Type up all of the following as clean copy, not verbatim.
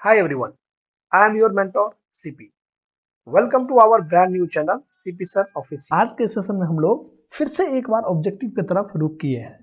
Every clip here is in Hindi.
Hi everyone, I am your mentor CP. Welcome to our brand new channel CP Sir Official. आज के सेशन में हम लोग फिर से एक बार ऑब्जेक्टिव की तरफ रुख किए हैं।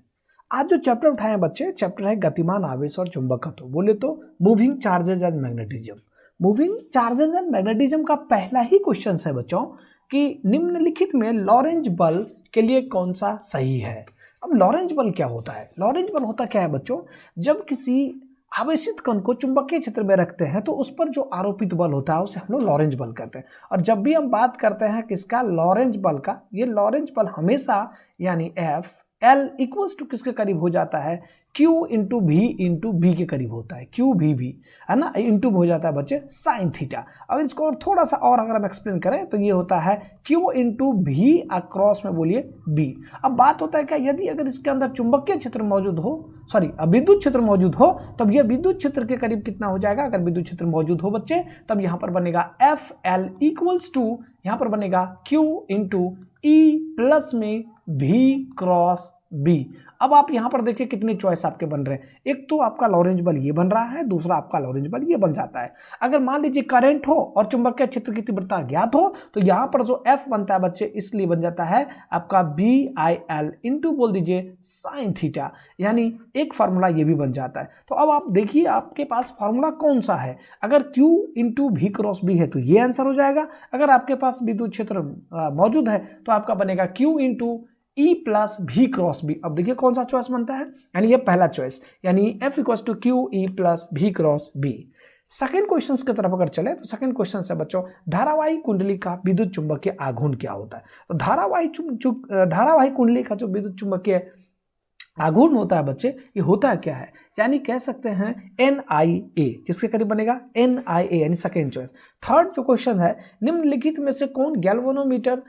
आज जो चैप्टर उठाए हैं बच्चे, चैप्टर है गतिमान आवेश और चुंबकत्व। बोले तो moving charges and magnetism. Moving charges and magnetism का पहला ही क्वेश्चन है बच्चों कि निम्नलिखित में लॉरेंज बल के लिए कौन सा सही है। अब लॉरेंज बल क्या होता है? लॉरेंज बल होता क्या है बच्चों? जब किसी आवेशित कण को चुंबकीय क्षेत्र में रखते हैं तो उस पर जो आरोपित बल होता है उसे हम लोग लॉरेंज बल कहते हैं। और जब भी हम बात करते हैं किसका, लॉरेंज बल का, ये लॉरेंज बल हमेशा यानी एफ एल इक्वल्स टू किसके करीब हो जाता है? Q इंटू भी के करीब होता है। क्यू भी है ना, इंटू हो जाता है बच्चे साइन थीटा। अब इसको और थोड़ा सा और अगर हम एक्सप्लेन करें तो ये होता है Q इंटू भी अक्रॉस में बोलिए बी। अब बात होता है क्या, यदि अगर इसके अंदर चुंबकीय क्षेत्र मौजूद हो, विद्युत क्षेत्र मौजूद हो, तब यह विद्युत क्षेत्र के करीब कितना हो जाएगा? अगर विद्युत क्षेत्र मौजूद हो बच्चे तब यहां पर बनेगा एफ एल इक्वल्स टू, यहां पर बनेगा Q इंटू ई प्लस में भी क्रॉस बी। अब आप यहां पर देखिए कितने चॉइस आपके बन रहे हैं। एक तो आपका लॉरेंज बल ये बन रहा है, दूसरा आपका लॉरेंज बल ये बन जाता है। अगर मान लीजिए करंट हो और चुंबकीय क्षेत्र की तीव्रता ज्ञात हो तो यहां पर जो एफ बनता है बच्चे इसलिए बन जाता है आपका बी आई एल इंटू बोल दीजिए साइन थीटा, यानी एक फार्मूला ये भी बन जाता है। तो अब आप देखिए आपके पास फार्मूला कौन सा है। अगर Q इंटू भी क्रॉस बी है तो ये आंसर हो जाएगा। अगर आपके पास विद्युत क्षेत्र मौजूद है तो आपका बनेगा Q इंटू ई प्लस भी क्रॉस बी। अब देखिए कौन सा चॉइस बनता है, यानी ये पहला चॉइस, यानी F equals to Q E plus भी क्रॉस बी। सेकेंड क्वेश्चन की तरफ अगर चले तो सेकेंड क्वेश्चन है बच्चों, धारावाही कुंडली का विद्युत चुंबकीय आघूर्ण क्या होता है? तो धारावाही कुंडली का जो विद्युत चुंबकीय आघूर्ण होता है बच्चे, ये होता है क्या है, यानी कह सकते हैं NIA। किसके करीब बनेगा? NIA, यानी सेकेंड चॉइस। थर्ड जो क्वेश्चन है, निम्नलिखित में से कौन गैल्वेनोमीटर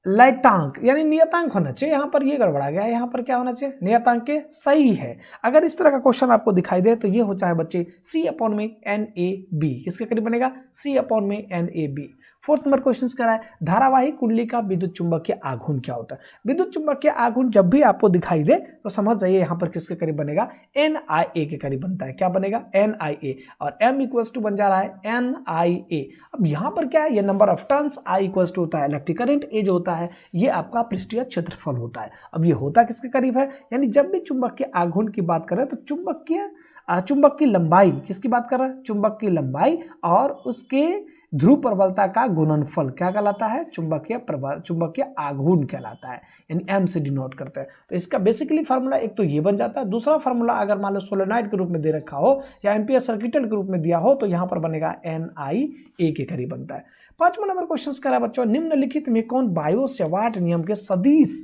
लयतांक यानी नियतांक होना चाहिए। यहां पर ये गड़बड़ा गया, यहां पर क्या होना चाहिए? नियतांक के सही है। अगर इस तरह का क्वेश्चन आपको दिखाई दे तो ये हो चाहे बच्चे C अपॉन में NAB। किसके करीब बनेगा? C अपॉन में NAB। फोर्थ नंबर क्वेश्चन कह रहा है धारावाही कुंडली का विद्युत चुंबकीय आघूर्ण क्या होता है? विद्युत चुंबकीय आघूर्ण जब भी आपको दिखाई दे तो समझ जाइए यहां पर किसके करीब बनेगा? NIA के करीब बनता है। क्या बनेगा? NIA। और M इक्वल्स टू बन जा रहा है NIA। अब यहां पर क्या है, ये number of turns, I equals to होता है इलेक्ट्रिक करंट, A जो होता है ये आपका पृष्ठीय क्षेत्रफल होता है। अब ये होता किसके करीब है, यानी जब भी चुंबकीय आघूर्ण की बात करें तो चुंबक की लंबाई, किसकी बात कर रहे हैं? चुंबक की लंबाई और उसके ध्रुव प्रबलता का गुणनफल क्या कहलाता है? चुंबकीय आघूर्ण कहलाता है, यानी M से डिनोट करते हैं। तो इसका बेसिकली फार्मूला एक तो ये बन जाता है। दूसरा फार्मूला अगर मान लो सोलेनॉइड के रूप में दे रखा हो या एम्पियर सर्किटल के रूप में दिया हो तो यहां पर बनेगा NIA के करीब बनता है। पांचवा नंबर क्वेश्चन करा बच्चों, निम्नलिखित में कौन बायो-सेवार्ट नियम के सदिश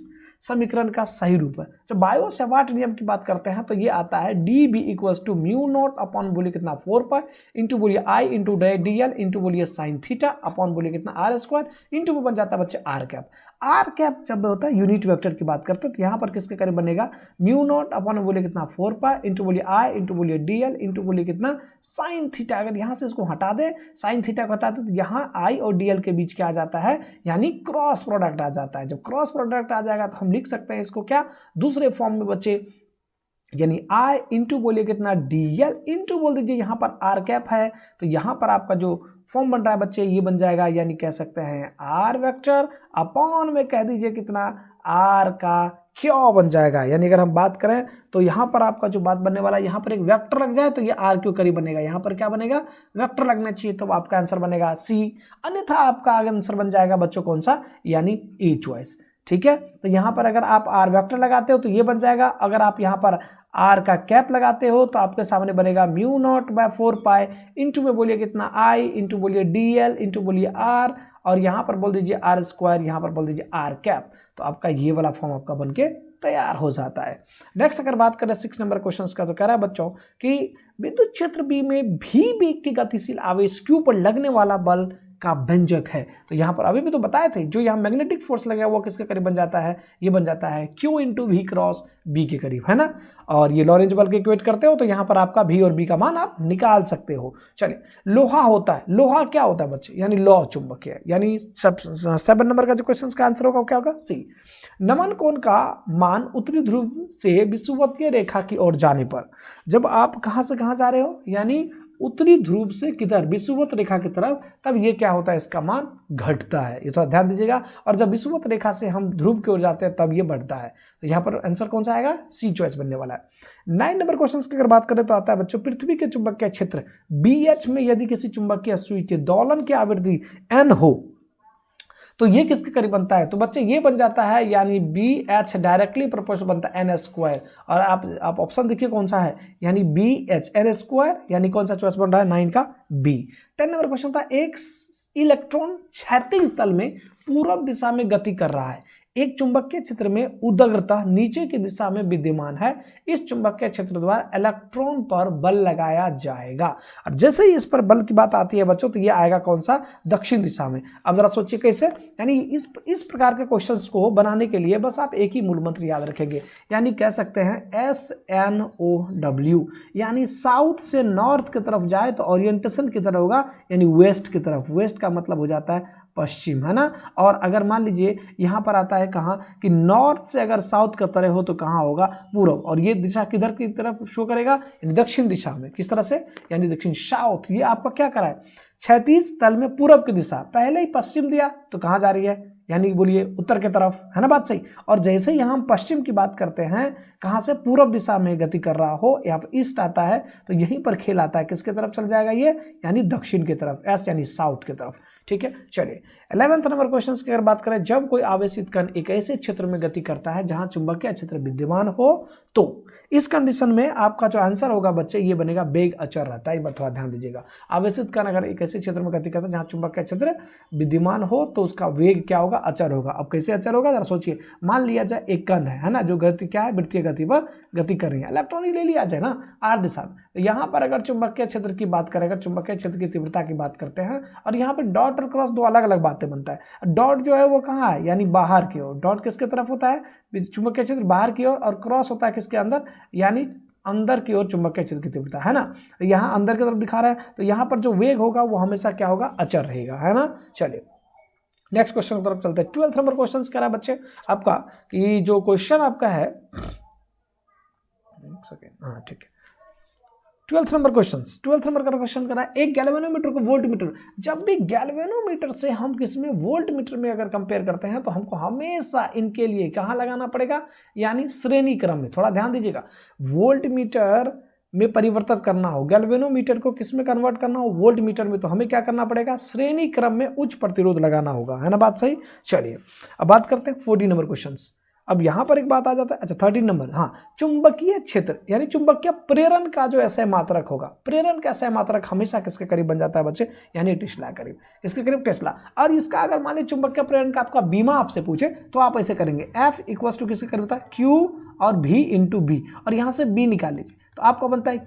समीकरण का सही रूप है? जब बायो-सेवार्ट नियम की बात करते हैं तो ये आता है DB equals to mu naught upon बोलिए कितना 4 पाई इंटू बोलिए I इंटू DL इंटू बोलिए साइन थीटा अपॉन बोलिए कितना R स्क्वायर इंटू वो बन जाता है बच्चे R कैप। R कैप जब होता है यूनिट वेक्टर की बात करते हैं तो यहाँ पर किसके करीब बनेगा? म्यू नॉट अपॉन बोलिए कितना 4 पाई इंटू बोलिए I इंटू बोलिए DL इंटू बोलिए कितना साइन थीटा। अगर यहाँ से इसको हटा दे, साइन थीटा को हटा दे तो यहाँ I और DL के बीच क्या आ जाता है, यानी क्रॉस प्रोडक्ट आ जाता है। जब क्रॉस प्रोडक्ट आ जाएगा तो हम लिख सकते हैं इसको क्या, दूसरे फॉर्म में बच्चे, यानी I इंटू बोलिए कितना DL इंटू बोल दीजिए यहाँ पर R कैप है तो यहाँ पर आपका जो फॉर्म बन रहा है बच्चे ये बन जाएगा, यानी कह सकते हैं R वेक्टर अपॉन में कह दीजिए कितना R का क्यों बन जाएगा। यानी अगर हम बात करें तो यहाँ पर आपका जो बात बनने वाला है, यहाँ पर एक वेक्टर लग जाए तो ये R क्यों करीब बनेगा, यहाँ पर क्या बनेगा? वेक्टर लगना चाहिए, तो आपका आंसर बनेगा C। अन्यथा आपका आंसर बन जाएगा बच्चों कौन सा, यानी A चॉइस। ठीक है, तो यहां पर अगर आप R वेक्टर लगाते हो तो ये बन जाएगा। अगर आप यहां पर R का कैप लगाते हो तो आपके सामने बनेगा mu naught by 4 pi into में बोलिए कितना I इंटू बोलिए DL इंटू बोलिए R और यहां पर बोल दीजिए R स्क्वायर, यहां पर बोल दीजिए R कैप। तो आपका ये वाला फॉर्म आपका बनके तैयार हो जाता है। नेक्स्ट अगर बात करें 6 नंबर क्वेश्चन का तो कह रहा है बच्चों कि विद्युत क्षेत्र B में भी वेग के गतिशील आवेश Q पर लगने वाला बल का व्यंजक है। तो यहाँ पर अभी भी तो बताए थे, जो यहाँ मैग्नेटिक फोर्स लगा हुआ किसके करीब बन जाता है, ये बन जाता है Q into V cross B के करीब, है ना। और ये लॉरेंज बल के इक्वेट करते हो तो यहाँ पर आपका V और B का मान आप निकाल सकते हो। चलिए, लोहा होता है, लोहा क्या होता है बच्चे, यानी लौ चुंबकीय, यानी 7 नंबर का जो क्वेश्चन का आंसर होगा क्या होगा, सी। नमन कोण का मान उत्तरी ध्रुव से विषुवतीय रेखा की ओर जाने पर, जब आप कहां से कहां जा रहे हो, यानी उत्तरी ध्रुव से किधर, विषुवत रेखा की तरफ, तब ये क्या होता है, इसका मान घटता है, ये थोड़ा ध्यान दीजिएगा। और जब विषुवत रेखा से हम ध्रुव की ओर जाते हैं तब ये बढ़ता है। तो यहाँ पर आंसर कौन सा आएगा, सी चॉइस बनने वाला है। 9 नंबर क्वेश्चन की अगर बात करें तो आता है बच्चों, पृथ्वी के चुंबकीय क्षेत्र BH में यदि किसी चुंबकीय सुई के दोलन की आवृत्ति n हो तो ये किसके करीब बनता है, तो बच्चे ये बन जाता है, यानी BH डायरेक्टली प्रोपोर्शनल बनता है n स्क्वायर। और आप ऑप्शन देखिए कौन सा है, यानी BH n स्क्वायर, यानी कौन सा चॉइस बन रहा है, 9 का B। 10 नंबर क्वेश्चन था, एक इलेक्ट्रॉन क्षैतिज तल में पूर्व दिशा में गति कर रहा है, एक चुंबकीय क्षेत्र में उदग्रता नीचे की दिशा में विद्यमान है, इस चुंबकीय क्षेत्र द्वारा इलेक्ट्रॉन पर बल लगाया जाएगा। और जैसे ही इस पर बल की बात आती है बच्चों, तो ये आएगा कौन सा, दक्षिण दिशा में। अब जरा सोचिए कैसे, यानी इस प्रकार के क्वेश्चंस को बनाने के लिए बस आप एक ही मूल मंत्र याद रखेंगे, यानी कह सकते हैं SNOW, यानी साउथ से नॉर्थ की तरफ जाए तो ओरिएंटेशन की तरफ होगा, यानी वेस्ट की तरफ। वेस्ट का मतलब हो जाता है पश्चिम, है ना। और अगर मान लीजिए यहाँ पर आता है कहाँ, कि नॉर्थ से अगर साउथ की तरह हो तो कहाँ होगा, पूर्व। और ये दिशा किधर की तरफ शो करेगा, यानी दक्षिण दिशा में। किस तरह से, यानी दक्षिण, साउथ। ये आपका क्या करा है, क्षैतिज तल में पूरब की दिशा, पहले ही पश्चिम दिया तो कहाँ जा रही है, यानी बोलिए उत्तर की तरफ, है ना, बात सही। और जैसे ही हम पश्चिम की बात करते हैं, कहाँ से, पूर्व दिशा में गति कर रहा हो, यहाँ पर ईस्ट आता है तो यहीं पर खेल आता है, किसके तरफ चल जाएगा ये, यानी दक्षिण की तरफ, एस यानी साउथ की तरफ। ठीक है, चलिए 11th नंबर क्वेश्चन की अगर बात करें, जब कोई आवेशित कण एक ऐसे क्षेत्र में गति करता है जहां चुंबकीय क्षेत्र विद्यमान हो, तो इस कंडीशन में आपका जो आंसर होगा बच्चे, ये बनेगा वेग अचर रहता है। ये बात थोड़ा ध्यान दीजिएगा, आवेशित कण अगर एक ऐसे क्षेत्र में गति करता है जहां चुंबकीय क्षेत्र विद्यमान हो तो उसका वेग क्या होगा, अचर होगा। अब कैसे अचर होगा, जरा सोचिए। मान लिया जाए एक कण है ना, जो गति क्या है, वृत्तीय गति पर गति कर रही है, इलेक्ट्रॉन ले लिया जाए ना आर दिशा में। तो यहाँ पर अगर चुंबकीय क्षेत्र की बात करें, अगर चुंबकीय क्षेत्र की तीव्रता की बात करते हैं, और यहाँ पर डॉट और क्रॉस दो अलग अलग बातें बनता है। डॉट जो है वो कहाँ है, यानी बाहर की ओर, डॉट किसके तरफ होता है, चुंबकीय क्षेत्र बाहर की ओर, और क्रॉस होता है किसके अंदर, यानी अंदर की ओर चुंबकीय क्षेत्र की तीव्रता, है ना। तो यहाँ अंदर की तरफ दिखा रहा है, तो यहाँ पर जो वेग होगा वो हमेशा क्या होगा, अचर रहेगा, है ना। चलिए नेक्स्ट क्वेश्चन की तरफ चलते हैं। 12th नंबर क्वेश्चन कह रहा है बच्चे आपका, कि जो क्वेश्चन आपका है, हाँ ठीक है, 12th नंबर का क्वेश्चन कर रहा है, एक गैल्वेनोमीटर को वोल्टमीटर, जब भी गैल्वेनोमीटर से हम किसमें, वोल्टमीटर में अगर कंपेयर करते हैं तो हमको हमेशा इनके लिए कहाँ लगाना पड़ेगा, यानी श्रेणी क्रम में। थोड़ा ध्यान दीजिएगा, वोल्टमीटर में परिवर्तित करना हो, गैल्वेनोमीटर को किस में कन्वर्ट करना हो, वोल्टमीटर में, तो हमें क्या करना पड़ेगा, श्रेणी क्रम में उच्च प्रतिरोध लगाना होगा, है ना, बात सही। चलिए अब बात करते हैं 14 नंबर क्वेश्चन। अब यहां पर एक बात आ जाता है, अच्छा 13 नंबर, हाँ, चुंबकीय क्षेत्र यानी चुंबकीय प्रेरण का जो ऐसे मात्रक होगा, प्रेरण का ऐसे मात्रक हमेशा किसके करीब बन जाता है बच्चे, यानी टेस्ला करीब, इसके करीब टेस्ला। और इसका अगर मान लीजिए चुंबकीय प्रेरण का आपका बीमा आपसे पूछे तो आप ऐसे करेंगे, F इक्वल टू किसके करीब होता है, Q और V इंटू बी, और यहाँ से B निकाल लीजिए तो आपका बनता है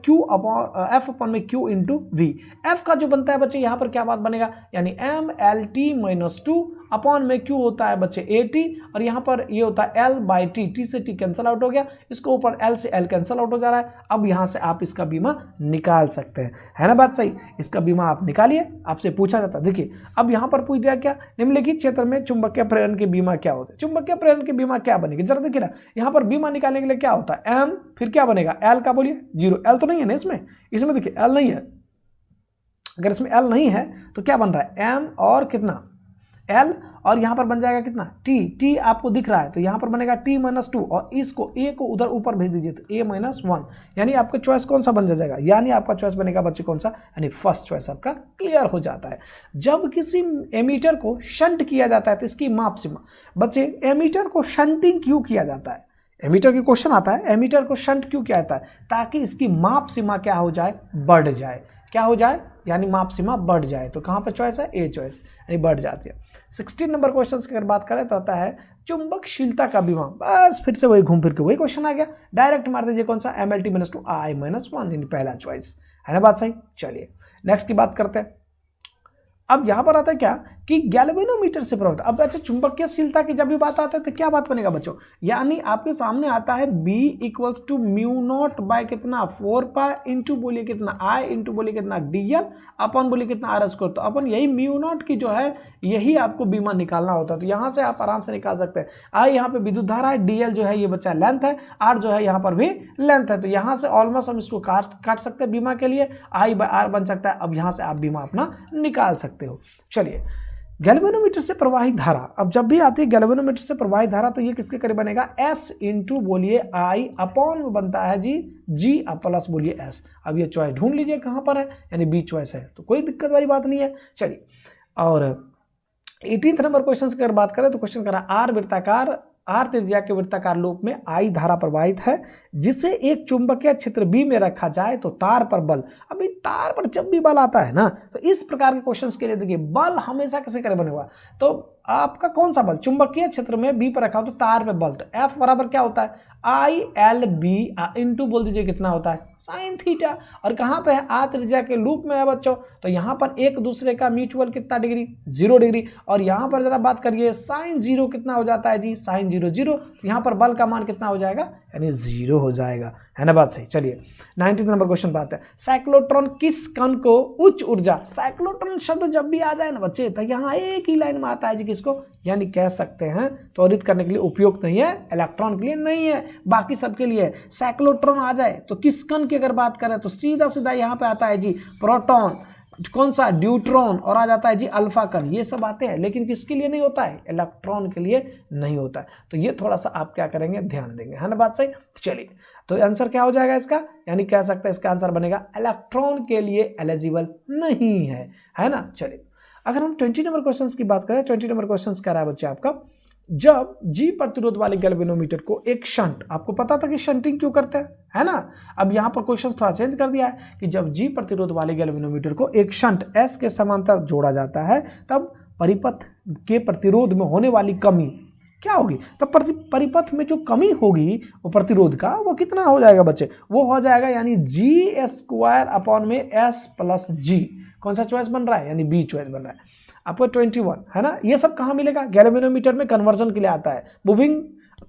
F अपॉन में Q इंटू वी। F का जो बनता है बच्चे यहाँ पर क्या बात बनेगा, यानी MLT-2 अपॉन में Q होता है बच्चे AT, और यहाँ पर ये होता है L बाई T, T से T कैंसिल आउट हो गया, इसको ऊपर L से L कैंसिल आउट हो जा रहा है। अब यहाँ से आप इसका बीमा निकाल सकते हैं, है ना बात सही। इसका बीमा आप निकालिए, आपसे पूछा जाता है। देखिए अब यहाँ पर पूछ दिया क्या, निम्नलिखित क्षेत्र में चुंबकीय प्रेरण के बीमा क्या होता है, चुंबकीय प्रेरण के बीमा क्या बनेगी, जरा देखिए ना, यहाँ पर बीमा निकालने के लिए क्या होता है, M फिर क्या बनेगा, L का बोलिए 0, L तो नहीं है ना इसमें देखिए L नहीं है, अगर इसमें L नहीं है तो क्या बन रहा है, M और कितना L, और यहाँ पर बन जाएगा कितना T आपको दिख रहा है, तो यहाँ पर बनेगा T-2, और इसको A को उधर ऊपर भेज दीजिए तो A-1, यानी आपका चॉइस कौन सा बन जाएगा, यानी आपका चॉइस बनेगा बच्चे कौन सा, यानी फर्स्ट चॉइस आपका क्लियर हो जाता है। जब किसी एमीटर को शंट किया जाता है तो इसकी माप सीमा, बच्चे एमीटर को शंटिंग क्यों किया जाता है, एमीटर की क्वेश्चन आता है, एमीटर को शंट क्यों किया जाता है, ताकि इसकी माप सीमा क्या हो जाए, बढ़ जाए, क्या हो जाए, यानी माप सीमा बढ़ जाए। तो कहाँ पर चॉइस है, ए चॉइस, यानी बढ़ जाती है। 16 नंबर क्वेश्चन की अगर बात करें तो आता है चुंबकशीलता का बीमा, बस फिर से वही घूम फिर के वही क्वेश्चन आ गया, डायरेक्ट मार दीजिए कौन सा, MLT-2 I-1, यानी पहला चॉइस, है ना बात सही। चलिए नेक्स्ट की बात करते हैं। अब यहां पर आता है क्या कि गैल्वेनोमीटर से प्रभावित। अब अच्छा चुंबकीयशीलता की जब भी बात आता है तो क्या बात बनेगा बच्चों, यानी आपके सामने आता है B equals to mu naught by कितना 4 पाई इंटू बोलिए कितना I इंटू बोलिए कितना DL अपन बोलिए कितना R स्क्वायर। तो अपन यही म्यू नॉट की जो है यही आपको बीमा निकालना होता है। तो यहाँ से आप आराम से निकाल सकते हैं। I यहाँ पे विद्युत धारा है, DL जो है ये बच्चा लेंथ है, R जो है यहाँ पर भी लेंथ है। तो यहाँ से ऑलमोस्ट हम इसको काट सकते हैं बीमा के लिए, I बाय R बन सकता है। अब यहाँ से आप बीमा अपना निकाल सकते हो। चलिए गैल्वेनोमीटर से प्रवाहित धारा, अब जब भी आती है गैल्वेनोमीटर से प्रवाहित धारा तो ये किसके करीब बनेगा, S इंटू बोलिए I अपॉन में बनता है जी G प्लस बोलिए S। अब ये चॉइस ढूंढ लीजिए कहां पर है, यानी बी चॉइस है, तो कोई दिक्कत वाली बात नहीं है। चलिए और 18th नंबर क्वेश्चन की अगर बात करें तो क्वेश्चन करा आर त्रिज्या के वृत्ताकार लूप में I धारा प्रवाहित है जिसे एक चुंबकीय क्षेत्र B में रखा जाए तो तार पर बल। अभी तार पर जब भी बल आता है ना तो इस प्रकार के क्वेश्चंस के लिए देखिए बल हमेशा किसे करे बनेगा, तो आपका कौन सा बल चुंबकीय क्षेत्र में B पर रखा हो तो तार पे बल, तो F बराबर क्या होता है ILB इंटू बोल दीजिए कितना होता है साइन थीटा। और कहाँ पे है आर त्रिज्या के लूप में है बच्चों, तो यहाँ पर एक दूसरे का म्यूचुअल कितना डिग्री 0 डिग्री, और यहाँ पर जरा बात करिए साइन 0 कितना हो जाता है जी साइन 0 0, यहाँ पर बल का मान कितना हो जाएगा यानी 0 हो जाएगा, है ना बात सही। चलिए 19 नंबर क्वेश्चन बात है साइक्लोट्रॉन किस कण को उच्च ऊर्जा, साइक्लोट्रॉन शब्द जब भी आ जाए ना बच्चे तो यहाँ एक ही लाइन में आता है जी किसको, यानी कह सकते हैं त्वरित करने के लिए उपयुक्त नहीं है, इलेक्ट्रॉन के लिए नहीं है, बाकी सबके लिए। साइक्लोट्रॉन आ जाए तो किस कण की अगर बात करें तो सीधा सीधा यहाँ पे आता है जी प्रोटॉन, कौन सा ड्यूट्रॉन, और आ जाता है जी अल्फा कण, ये सब आते हैं, लेकिन किसके लिए नहीं होता है, इलेक्ट्रॉन के लिए नहीं होता है। तो ये थोड़ा सा आप क्या करेंगे ध्यान देंगे, है ना बात सही। चलिए तो आंसर क्या हो जाएगा इसका, यानी कह सकते हैं इसका आंसर बनेगा इलेक्ट्रॉन के लिए एलिजिबल नहीं है ना। चलिए अगर हम 20 नंबर क्वेश्चन की बात करें, 20 नंबर क्वेश्चन कह रहा है बच्चे आपका, जब G प्रतिरोध वाले गैल्वेनोमीटर को एक शंट, आपको पता था कि शंटिंग क्यों करते हैं, है ना। अब यहाँ पर क्वेश्चन थोड़ा चेंज कर दिया है कि जब G प्रतिरोध वाले गैल्वेनोमीटर को एक शंट S के समांतर जोड़ा जाता है तब परिपथ के प्रतिरोध में होने वाली कमी क्या होगी, तो परिपथ में जो कमी होगी वो प्रतिरोध का वो कितना हो जाएगा बच्चे, वो हो जाएगा यानी G स्क्वायर अपॉन में S प्लस G। कौन सा चॉइस बन रहा है, यानी बी चॉइस बन रहा है आपको 21, है ना। ये सब कहाँ मिलेगा, गैल्वेनोमीटर में कन्वर्जन के लिए आता है, मूविंग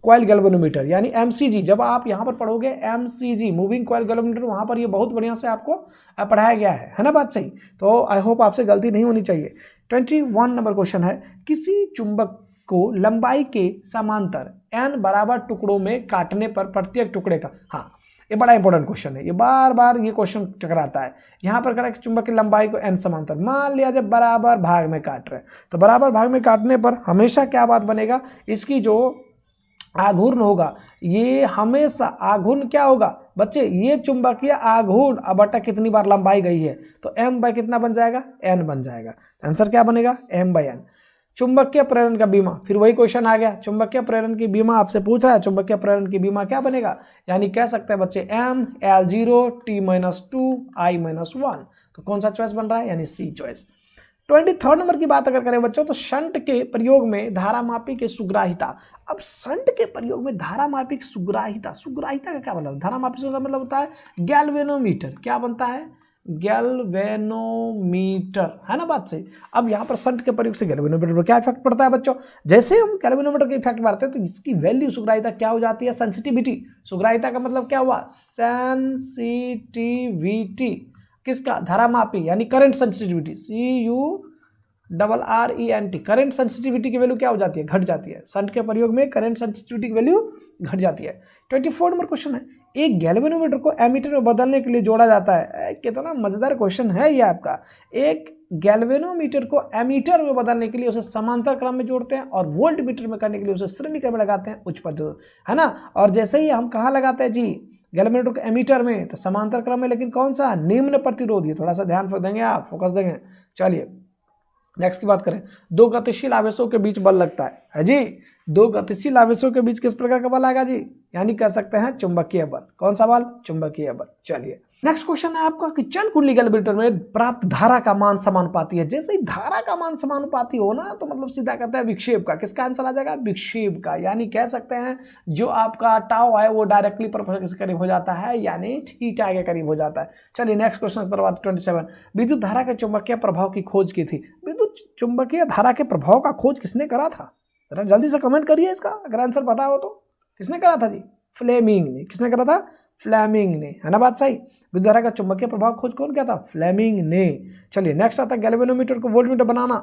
कॉइल गैल्वेनोमीटर यानी MCG। जब आप यहाँ पर पढ़ोगे MCG मूविंग कॉइल गैल्वेनोमीटर, वहाँ पर ये बहुत बढ़िया से आपको पढ़ाया गया है ना बात सही। तो आई होप आपसे गलती नहीं होनी चाहिए। 21 नंबर क्वेश्चन है, किसी चुंबक को लंबाई के समांतर n बराबर टुकड़ों में काटने पर प्रत्येक टुकड़े का, हाँ ये बड़ा इंपॉर्टेंट क्वेश्चन है, ये बार बार ये क्वेश्चन टकराता है। यहाँ पर करें चुंबक की लंबाई को n समांतर, मान लिया जब बराबर भाग में काट रहे हैं तो बराबर भाग में काटने पर हमेशा क्या बात बनेगा, इसकी जो आघूर्ण होगा ये हमेशा आघूर्ण क्या होगा बच्चे, ये चुंबकीय आघूर्ण अब बटा कितनी बार लंबाई गई है तो m बाय कितना बन जाएगा n बन जाएगा। आंसर क्या बनेगा m बाय n। चुंबकीय प्रेरण का बीमा, फिर वही क्वेश्चन आ गया, चुंबकीय प्रेरण की बीमा आपसे पूछ रहा है, चुंबकीय प्रेरण की बीमा क्या बनेगा, यानी कह सकते हैं बच्चे M L0 T-2 I-1। तो कौन सा चॉइस बन रहा है, यानी सी चॉइस। 23 नंबर की बात अगर करें बच्चों तो शंट के प्रयोग में धारामापी की सुग्राहिता। अब शंट के प्रयोग में धारामापी की सुग्राहिता, सुग्राहिता का क्या मतलब, धारामापी का मतलब होता है गैल्वेनोमीटर, क्या बनता है गैल्वेनोमीटर, है ना बात सही। अब यहाँ पर शंट के प्रयोग से गैल्वेनोमीटर पर क्या इफेक्ट पड़ता है बच्चों, जैसे हम गैल्वेनोमीटर के इफेक्ट बढ़ते हैं तो इसकी वैल्यू सुग्राहिता क्या हो जाती है, सेंसिटिविटी। सुग्राहिता का मतलब क्या हुआ, सेंसिटिविटी किसका, धारामापी यानी current sensitivity, CURRENT, current sensitivity की वैल्यू क्या हो जाती है, घट जाती है। शंट के प्रयोग में करंट सेंसिटिविटी की वैल्यू घट जाती है। 24 नंबर क्वेश्चन है, एक गैल्वेनोमीटर को एमीटर में बदलने के लिए जोड़ा जाता है। कितना मजेदार क्वेश्चन है ये आपका। एक गैल्वेनोमीटर को एमीटर में बदलने के लिए उसे समांतर क्रम में जोड़ते हैं और वोल्ट मीटर में करने के लिए उसे श्रेणी क्रम में लगाते हैं, उच्च प्रतिरोध, है ना। और जैसे ही हम कहाँ लगाते हैं जी गैल्वेनोमीटर को एमीटर में, तो समांतर क्रम में, लेकिन कौन सा, निम्न प्रतिरोध। ये थोड़ा सा ध्यान देंगे आप, फोकस देंगे। चलिए नेक्स्ट की बात करें, दो गतिशील आवेशों के बीच बल लगता है जी। दो गतिशील आवेशों के बीच किस प्रकार का बल आएगा जी, यानी कह सकते हैं चुंबकीय बल। कौन सा बल, चुंबकीय बल। चलिए नेक्स्ट क्वेश्चन है आपका कि चल कुंडली कैलकुलेटर में प्राप्त धारा का मान समानुपाती है। जैसे ही धारा का मान समानुपाती हो ना तो मतलब सीधा कहता है विक्षेप का। किसका आंसर आ जाएगा? विक्षेप का। यानी कह सकते हैं जो आपका टाउ है वो डायरेक्टली प्रोपोर्शनल के करीब हो जाता है, यानी थीटा के करीब हो जाता है। चलिए नेक्स्ट क्वेश्चन की बात 27। विद्युत धारा के चुंबकीय प्रभाव की खोज की थी। विद्युत चुंबकीय धारा के प्रभाव का खोज किसने करा था? जरा जल्दी से कमेंट करिए इसका, अगर आंसर पता हो तो। किसने करा था जी? फ्लेमिंग ने। किसने करा था? फ्लेमिंग ने, है ना बात सही। विद्युत धारा का चुंबकीय प्रभाव खोज कौन किया था? फ्लेमिंग ने। चलिए नेक्स्ट आता है गैल्वेनोमीटर को वोल्टमीटर बनाना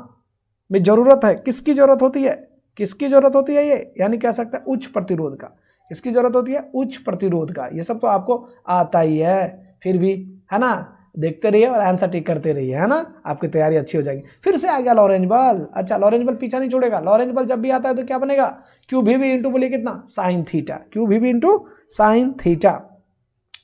में जरूरत है। किसकी जरूरत होती है? किसकी जरूरत होती है ये? यानी कह सकते हैं उच्च प्रतिरोध का। किसकी जरूरत होती है? उच्च प्रतिरोध का। ये सब तो आपको आता ही है, फिर भी है ना देखते रहिए और आंसर टिक करते रहिए, है ना, आपकी तैयारी अच्छी हो जाएगी। फिर से आ गया लॉरेंज बल। अच्छा, लॉरेंज बल पीछा नहीं छोड़ेगा। लॉरेंज बल जब भी आता है तो क्या बनेगा? क्यू वी बी इंटू बोलिए कितना? Sine theta. Q V B into sine theta.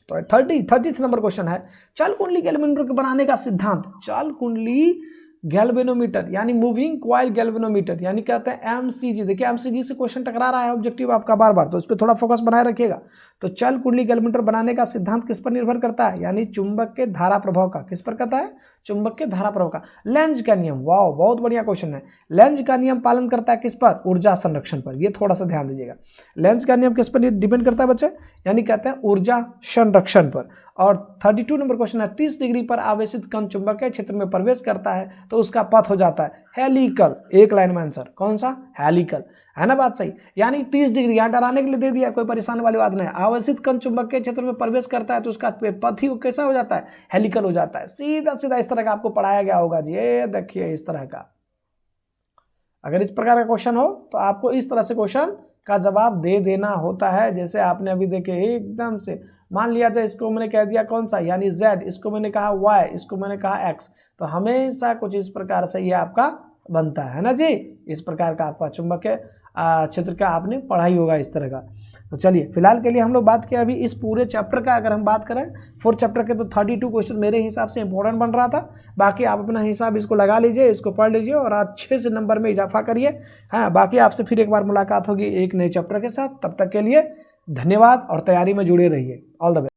तो 30 नंबर क्वेश्चन है चल कुंडली गैल्वेनोमीटर के बनाने का सिद्धांत। चल कुंडली गैल्वेनोमीटर यानी मूविंग कॉइल गैल्वेनोमीटर, यानी कहते हैं एमसीजी। देखिए एमसीजी से क्वेश्चन टकरा रहा है ऑब्जेक्टिव आपका बार बार, तो इस पर थोड़ा फोकस बनाए रखिएगा। तो चल कुंडली गैल्वेनोमीटर बनाने का सिद्धांत किस पर निर्भर करता है? यानी चुंबक के धारा प्रभाव का। किस पर करता है? चुंबक के धारा प्रभाव का। लेंज का नियम, वाह बहुत बढ़िया क्वेश्चन है। लेंज का नियम पालन करता है किस पर? ऊर्जा संरक्षण पर। ये थोड़ा सा ध्यान दीजिएगा। लेंज का नियम किस पर डिपेंड करता है बच्चे? यानी कहते हैं ऊर्जा संरक्षण पर। और 32 नंबर क्वेश्चन है 30 डिग्री पर आवेशित कण चुंबकीय क्षेत्र में प्रवेश करता है तो उसका पथ हो जाता है हेलिकल। एक लाइन में आंसर कौन सा? हेलिकल, है ना बात सही। यानी 30 डिग्री यहाँ डराने के लिए दे दिया, कोई परेशान वाली बात नहीं। आवेशित कण चुंबकीय क्षेत्र में प्रवेश करता है तो उसका पथ ही कैसा हो जाता है? हेलिकल हो जाता है। सीधा सीधा इस तरह का आपको पढ़ाया गया होगा जी। ये देखिए इस तरह का, अगर इस प्रकार का क्वेश्चन हो तो आपको इस तरह से क्वेश्चन का जवाब दे देना होता है। जैसे आपने अभी देखे एकदम से मान लिया जाए इसको मैंने कह दिया कौन सा, यानी z, इसको मैंने कहा y, इसको मैंने कहा x, तो हमेशा कुछ इस प्रकार से ये आपका बनता है ना जी। इस प्रकार का आपका चुंबकीय क्षेत्र का आपने पढ़ाई होगा इस तरह का। तो चलिए फिलहाल के लिए हम लोग बात किया अभी इस पूरे चैप्टर का। अगर हम बात करें 4th चैप्टर के तो 32 क्वेश्चन मेरे हिसाब से इंपॉर्टेंट बन रहा था। बाकी आप अपना हिसाब इसको लगा लीजिए, इसको पढ़ लीजिए और अच्छे से नंबर में इजाफा करिए। हाँ, बाकी आपसे फिर एक बार मुलाकात होगी एक नए चैप्टर के साथ। तब तक के लिए धन्यवाद और तैयारी में जुड़े रहिए। All the best.